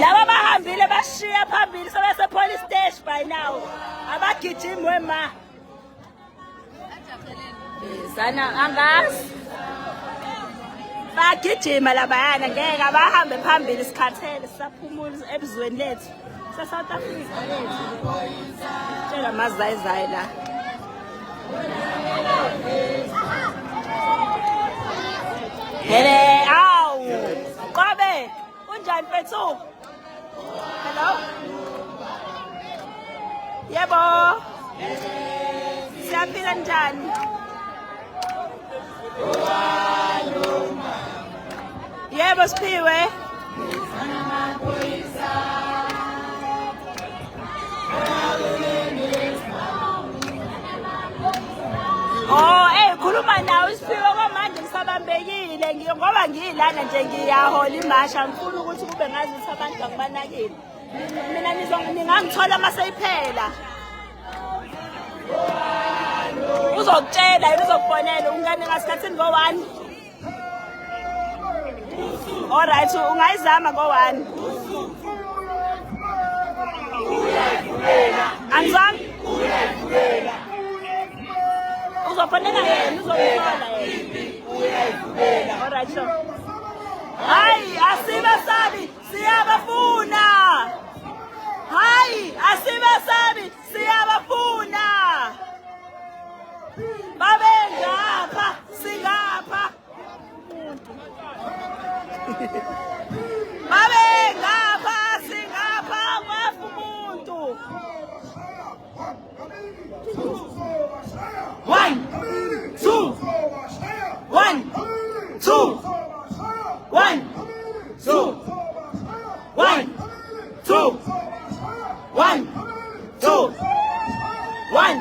Laba bahambile bashiya phambili sebese police station by now. Abagijimwe ma. Sana angazi. Bagijima labayana ngeke abahambe phambili isikhathele sisaphumula ebuzweni lethu. South Africa lethu. Tshela mazayizayi la. Hele, awu. Qobe, unjani mfethu? Hello? Yebo. Siyaphila njani? Yebo Siphiwe. Oh, khuluma nawe Siphiwe kwamanje ngisabambekile ngoba ngiyilana nje ngiyahola imasha ngifuna ukuthi kube ngazi ukuthi abantu bakubanakile. Mina ningangithola mase iphela. Uzokutshela yini uzokufonela ungane ngasikhathini ngo1. Alright, ungayizama ngo1. Anzami? Uzofonela yena, uzokuthola yena. Alright, sure. Hayi, asibasabi, siyabafuna. Hayi, asibasabi, siyabafuna. Babe ngapha, singapha. Babe ngapha, singapha kwafu umuntu. 1 2 1 2 1 2 1 2 1 2 1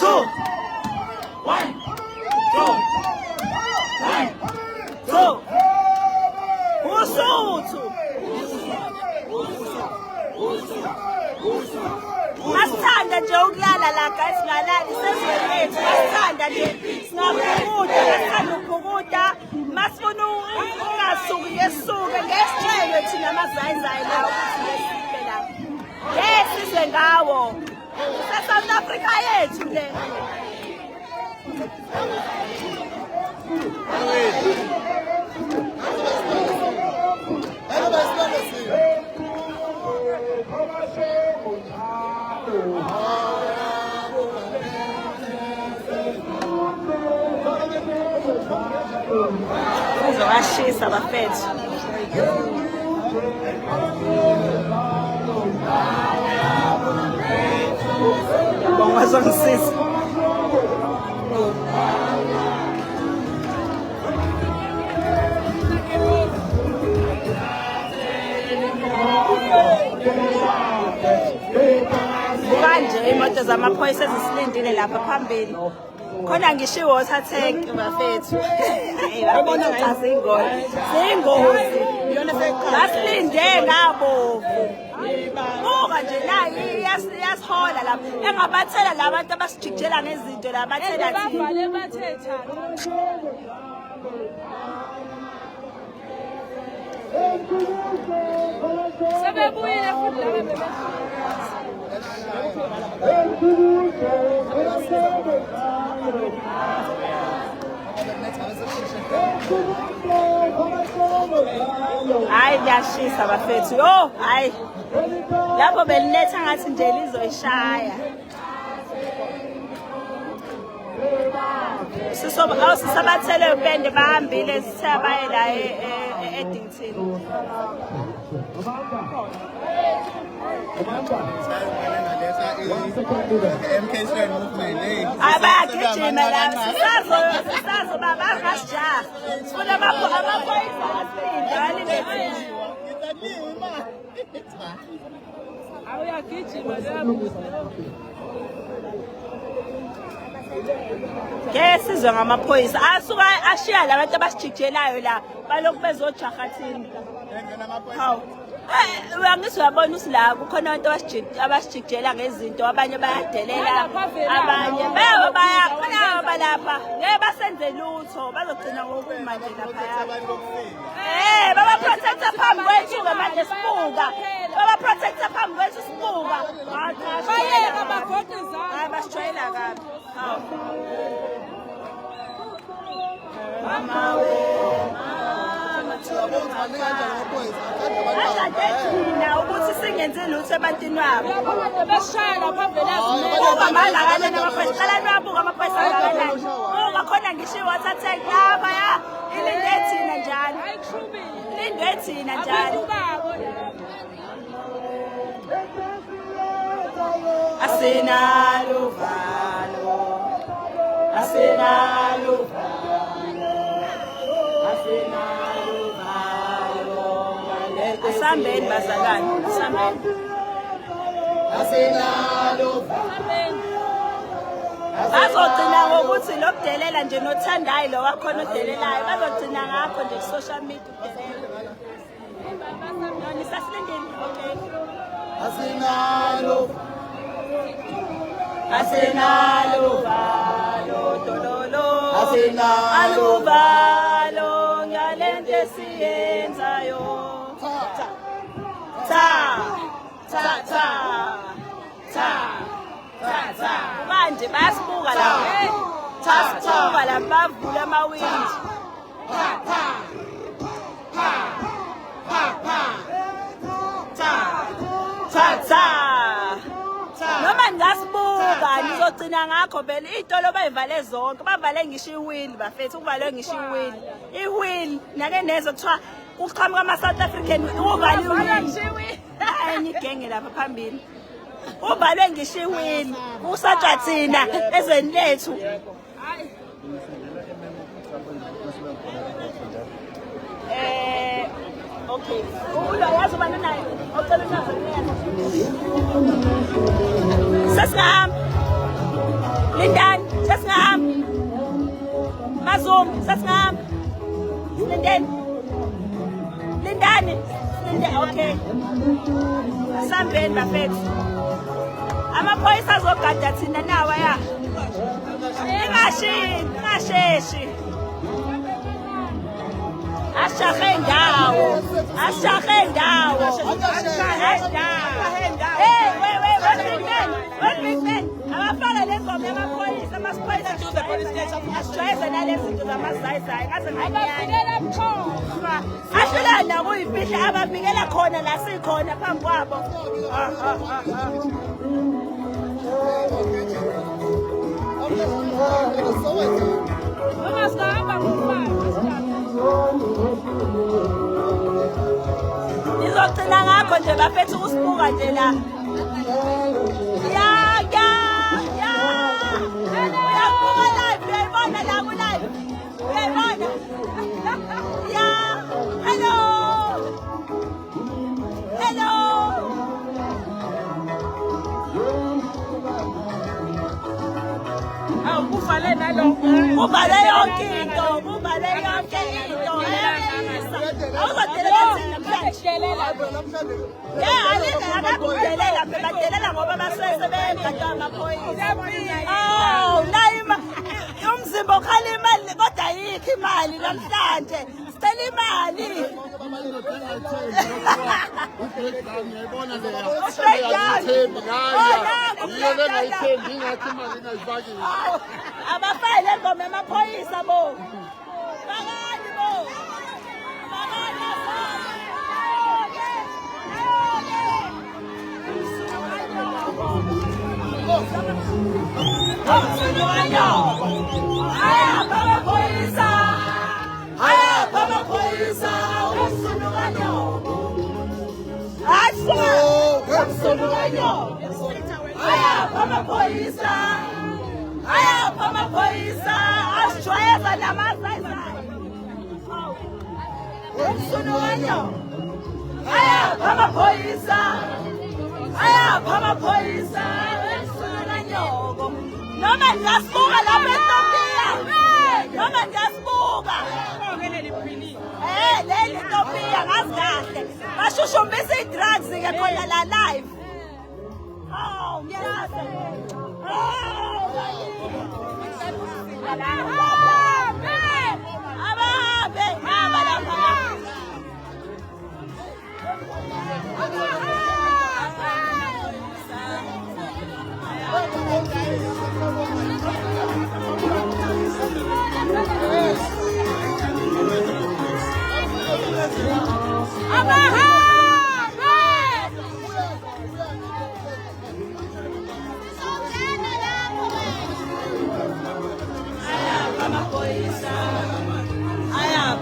2 1 2 1 2 Usuthu Masithanda nje ukulala la guys ngalali sezweni lethu masithanda nje singabhukuda masithanda ukubhukuda masifuna ungasuki ngesuke ngesitshele thina mazayizayi la ukuthi ngesibe la ngesizwe ngawo South Africa yethu le Uzowashisa bafethu Ngibonga zongisiza Kanje imoto zamaphoyisa ezisilindile lapha phambili khona ngisho iwater tank bafethu yabona ngathi zingozi basilinde ngabo ngoba nje la iyasihola lapha engabathela labantu abasijikjela ngezinto labathela bavale bathetha sebebuyile futhi laba Hayi ngiyashisa bafethu yo hayi lapho belinetha ngathi nje lizoyishaya sisabathele upende bahambile sithe baye la eDington. Bayagijima la sisazo baba ngasija sifuna amaphoyisa asinda alilethile. Awuyagijima lapho. Sizwe ngamaphoyisa asuka ashiya labantu abasijikelayo la baloku bezojahathini. Hawu uyangizwa yabona usila kukhona abantu abasijikela ngezinto abanye bayadelela abanye bayakhona balapha ngeke basenze lutho bazogcina ngokuma nje lapha. Baba protector phambi kwethu ngamanje sibuka. Baba protector phambi kwethu sibuka. Bayeka bagodeza. Hayi basijwayela kabi. Hawu. Mama we. Ukuthi singenze lutho ebantwini wabo. Beshayela phambili uma malakane namaphoyisa qala nabuka amaphoyisa akanani. Uma khona ngishiwo wathathe lapha ya ilinde thina njalo. Ilinde thina njalo. Asinalo valo. Asinalo valo. Asinalo asambeni bazalwane asambeni asenalo bazogcina ngokuthi lokudelela nje nothandayo lo wakhona udelelayo bazogcina ngakho nje social media udelela nani sasilindeni okay asenalo valo dololo asenalo valo ngalento siyenzayo manje bayasibuka la basibuka la bavula amawindi noma ngasibuka nizogcina ngakho vele itolo bayivale zonke bavale ngisho iwheel bafethu kuvalwe ngisho iwheel iwheel nake nezo kuthiwa uqhamuka ama-South African uvale iwheel enye igenge lapha phambili uvalwe ngisho iwheel usatshwa thina ezweni lethu. Okay uyazi ubani naye ocela unazo sesingahamba lindani sesingahamba mazum sesingahamba silindeni lindani okay sambeni bafethu amaphoyisa azogada thina nawa ya ingasheshi ashahe ndawo hey wait big man abafaka le ngoma yamaphoyisa amasiphoyisa to the police station asijwayeze nalezi zinto zamazayizayi ngaze ngayiyalela bukhoma ashilana kuyifihla abavikela khona la sikhona phambi kwabo. Nizogcina ngakho nje bafethu ukusibuka nje la uyabuka live uyayibona la ku-live uyayibona hello kuvale nalokho kuvale yonke into akakudelela bebadelela ngoba basebenza amaphoyisa. Naima umzimba ukhala imali kodwa ayikho imali namhlanje sicela imali. Abafake le ngoma yamaphoyisa bo bakani bo bakani ayapha amaphoyisa, ayapha amaphoyisa, asijwayeza namazayizayi. Umsunukanyo, ayapha amaphoyisa, ayapha amaphoyisa, umsunukanyoko. Noma ngiyasibuka lapha eTopiya, noma ngiyasibuka. Leli Topiya ngazi kahle. Bashushumbisa i-drugs-ke khona la live. Oh, ngiyazi. Abahambe, hamba lapha.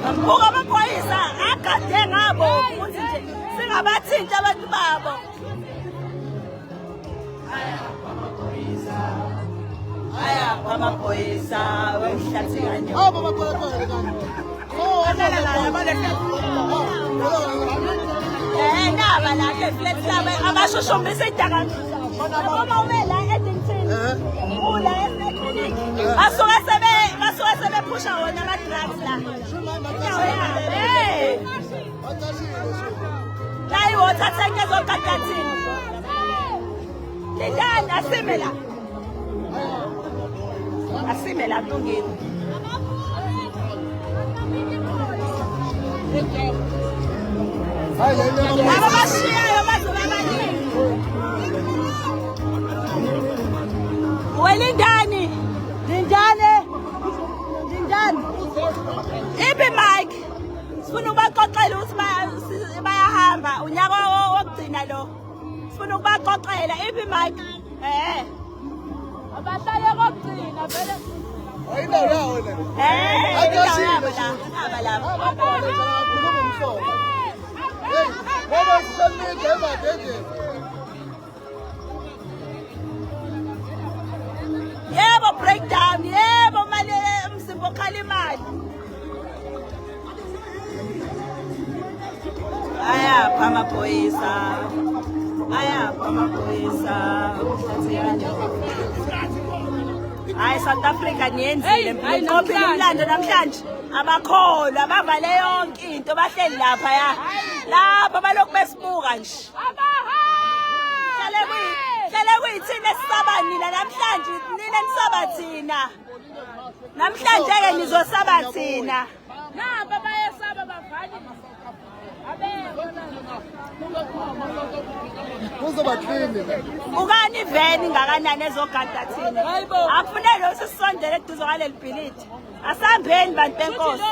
Buka amaphoyisa agade ngabo ukuthi nje singabathinta abantu babo. Ayapha amaphoyisa wemhlathikanye. Naba la ke flat laba abashushumbisa idakamizwa. Noma umela Eddington. Ula eClinic. Basuke sebephusha wona ama drugs la. La iwater tank ezokatathini. Lindani asimela. Asimela Mlungeni. Ababashiyayo bazoba abaningi. Welindani. Lindani. Ibi Mike. Sifuna ukubaxoxela ukuthi bayahamba unyaka wokugcina lo. Sifuna ukubaxoxela ibi Mike. Abahlale kokugcina vele. Ayindawo yawo le. Ayindawo la. Yebo breakdown, yebo mali umsimbo khala imali. Ayapha amaphoyisa. Ayapha amaphoyisa. Hayi South Africa niyenzile ngophila umlando namhlanje abakholwa bavale yonke into bahleli lapha ya lapha balokhu besibuka nje hlale kuyithina esisaba nina namhlanje nina nisaba thina namhlanje ke nizosaba thina naba bayesaba bavanye ukani iveni ngakanani ezogada thina akufunele usisondele eduze kwaleli bhilidi asambeni bantu benkosi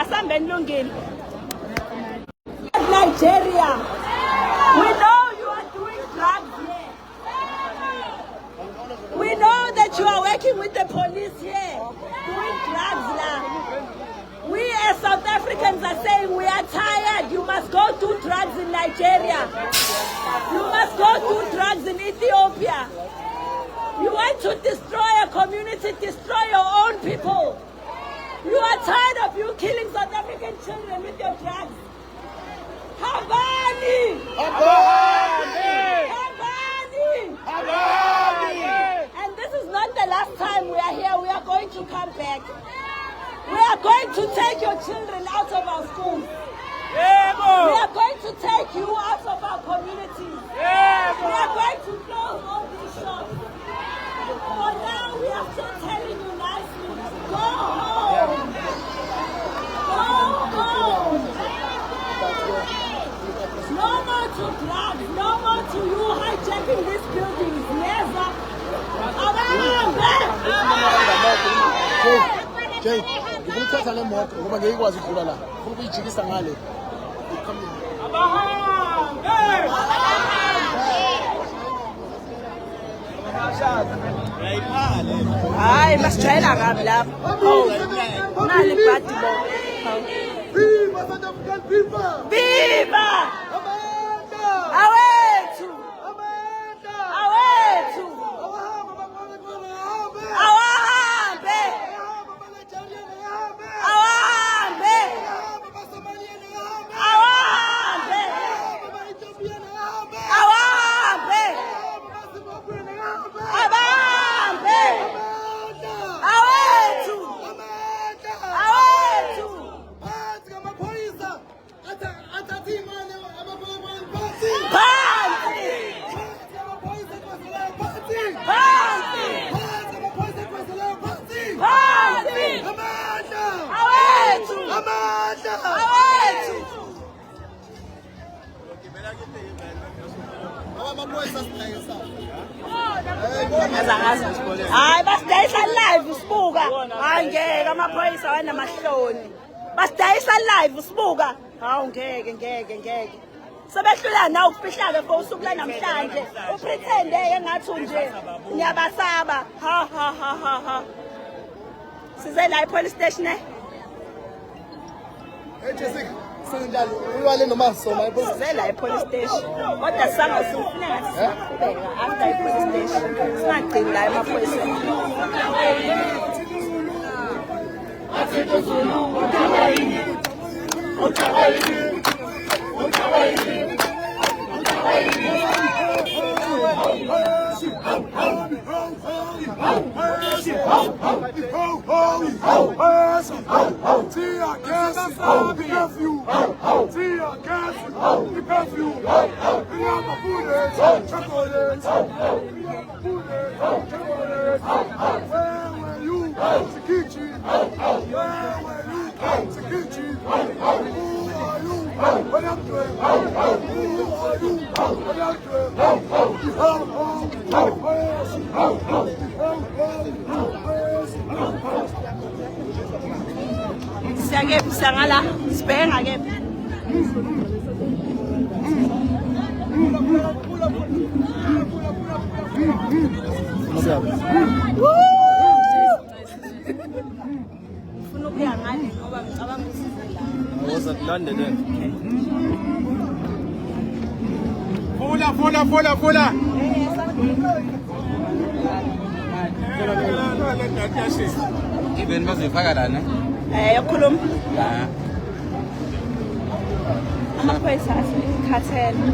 asambeni Lungile. Nigeria, we know you are doing drugs here. We know that you are working with the police here doing drugs now. We as South Africans are saying we are tired. You must go do drugs in Nigeria. You must go do drugs in Ethiopia. You want to destroy a community, destroy your own people. You are tired of you killing South African children with your drugs. Habani! And this is not the last time we are here. We are going to come back. We are going to take your children out of our schools. We are going to take you out of our communities. We are going to close all these shops. For now, we are still telling you nicely, go home. Go home. No more to drugs. No more to you hijacking these buildings. Never. Jay, ngikuthatha le moto ngoba ngeke ikwazi ukudlula la. Ufuna ukuyijikisa ngale. Hayi masijayela kabi lapha. Nali bhadi bo. South African people. Viva! Amanda. Awethu! Amanda. Awethu! Awahambe! Awahambe! Awahambe! Awahambe! Abahambe! Awethu! Awethu! Phansi! Phansi! Phansi! Awethu! Awethu! Hayi basidayisa live sibuka. Hayi ngeke amaphoyisa wanamahloni. Basidayisa live sibuka. Hawu ngeke. Sebehlula na ukufihla ke usuku la namhlanje. Upretende engathi nje niyabasaba. Ha. Size la police station eh? Hey Jessica, senjalo. Uyiwale noma soma ipolice. Size la police station. Kodwa sanga sifuna ngathi siqhubeka after police station. Singagcini la emaphoyisa. Siyakephi siyangala sibhenga kephi ufuna ukuya ngani ngoba ngicabanga usizela Woza kulandele. Fola. Ibeni bazoyifaka lana. Yakhuluma amaphoyisa asekhathele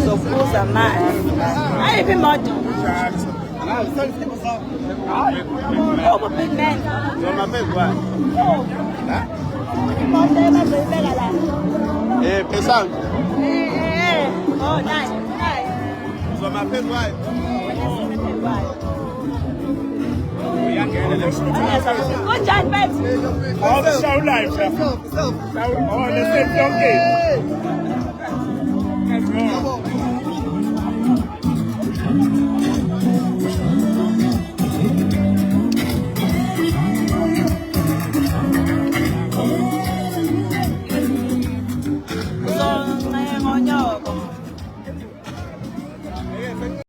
zokuphuza amanzi ayiphi imoto oh big man imoto ebazoyibeka la Pesanga. Oh nice Kunjani mfethu? All the show live, sir. Oh, let's say donkey. Let's go.